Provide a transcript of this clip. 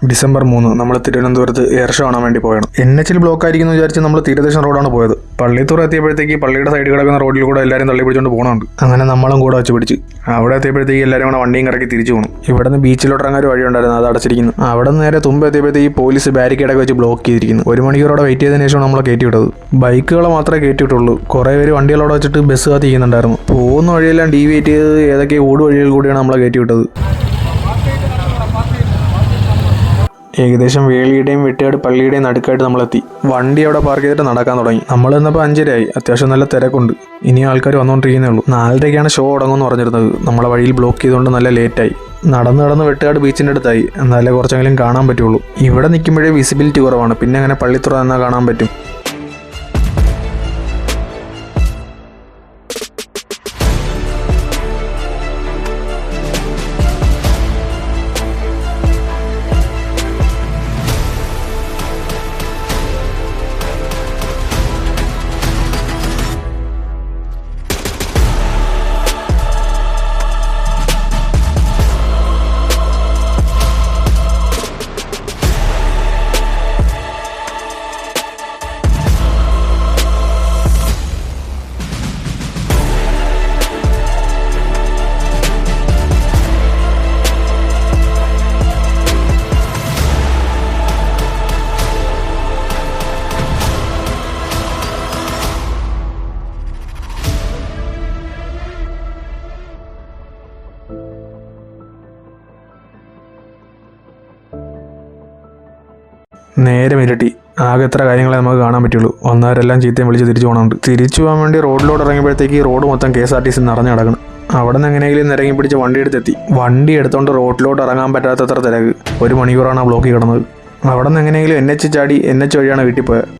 December 3 നമ്മൾ തിരുവനന്തപുരത്ത് air show കാണാൻ വേണ്ടി പോയാണ്. NH ബ്ലോക്ക് ആയിരിക്കും എന്ന് വിചാരിച്ച് നമ്മൾ തീരദേശം റോഡാണ് പോയത്. പള്ളിത്തുറ എത്തിയപ്പോഴത്തേക്ക് പള്ളിയുടെ സൈഡിൽ കിടക്കുന്ന റോഡിൽ കൂടെ എല്ലാവരും തള്ളി പിടിച്ചുകൊണ്ട് പോകുന്നുണ്ട്. അങ്ങനെ നമ്മളും കൂടെ വെച്ച് പിടിച്ച് അവിടെ എത്തിയപ്പോഴത്തേക്ക് എല്ലാവരും കൂടെ വണ്ടിയും കറക്കി തിരിച്ചു പോകണം. ഇവിടെ നിന്ന് ബീച്ചിലോട്ട് ഇറങ്ങാൻ ഒരു വഴി ഉണ്ടായിരുന്നു, അത് അടച്ചിരിക്കുന്നു. അവിടെ നിന്ന് നേരെ തുമ്പ് എത്തിയപ്പോഴത്തേക്ക് പോലീസ് ബാരിക്കേഡൊക്കെ വെച്ച് ബ്ലോക്ക് ചെയ്തിരിക്കുന്നു. 1 മണിക്കൂറോടെ വെയിറ്റ് ചെയ്തതിനു ശേഷം നമ്മളെ കയറ്റി വിട്ടത്. ബൈക്കുകളെ മാത്രമേ കയറ്റി വിട്ടുള്ളൂ. കുറേ പേര് വണ്ടികളോടെ വെച്ചിട്ട് ബസ് കാത്തിരിക്കുന്നുണ്ടായിരുന്നു. പോകുന്ന വഴിയെല്ലാം ഡീവിയേറ്റ് ചെയ്ത് ഏതൊക്കെ ഊട് വഴികൾ കൂടിയാണ് നമ്മളെ കയറ്റി വിട്ടത്. ഏകദേശം വേളിയുടെയും വെട്ടിയാട് പള്ളിയുടെയും നടുക്കായിട്ട് നമ്മളെത്തി. വണ്ടി അവിടെ പാർക്ക് ചെയ്തിട്ട് നടക്കാൻ തുടങ്ങി. നമ്മൾ ഇന്നപ്പോൾ 5:30 അത്യാവശ്യം നല്ല തിരക്കുണ്ട്. ഇനി ആൾക്കാർ വന്നുകൊണ്ടിരിക്കുന്നേ ഉള്ളൂ. 4:30 ഷോ തുടങ്ങുമെന്ന് പറഞ്ഞിരുന്നത്. നമ്മളെ വഴിയിൽ ബ്ലോക്ക് ചെയ്തുകൊണ്ട് നല്ല ലേറ്റായി. നടന്ന് വെട്ടുകാട് ബീച്ചിൻ്റെ അടുത്തായി. എന്നാലേ കുറച്ചെങ്കിലും കാണാൻ പറ്റുള്ളൂ. ഇവിടെ നിൽക്കുമ്പോഴേ വിസിബിലിറ്റി കുറവാണ്. പിന്നെ അങ്ങനെ പള്ളിത്തുറ എന്നാൽ കാണാൻ പറ്റും. നേരെ മിരട്ടി. ആകെ എത്ര കാര്യങ്ങളെ നമുക്ക് കാണാൻ പറ്റുള്ളൂ. വന്നവരെല്ലാം ചീത്തയും വിളിച്ച് തിരിച്ചു പോകണുണ്ട്. തിരിച്ചു പോകാൻ വേണ്ടി റോഡിലോട്ട് ഇറങ്ങിയപ്പോഴത്തേക്ക് റോഡ് മൊത്തം KSRTC നിറഞ്ഞു കിടക്കണം. അവിടെ നിന്ന് എങ്ങനെയെങ്കിലും ഇറങ്ങി പിടിച്ച് വണ്ടി എടുത്തെത്തി. വണ്ടി എടുത്തുകൊണ്ട് റോഡിലോട്ട് ഇറങ്ങാൻ പറ്റാത്തത്ര തിരക്ക്. 1 മണിക്കൂറാണ് ആ ബ്ലോക്കിൽ കിടന്നത്. അവിടെ നിന്ന് എങ്ങനെയെങ്കിലും NH ചാടി NH വഴിയാണ് വീട്ടിൽ പോയത്.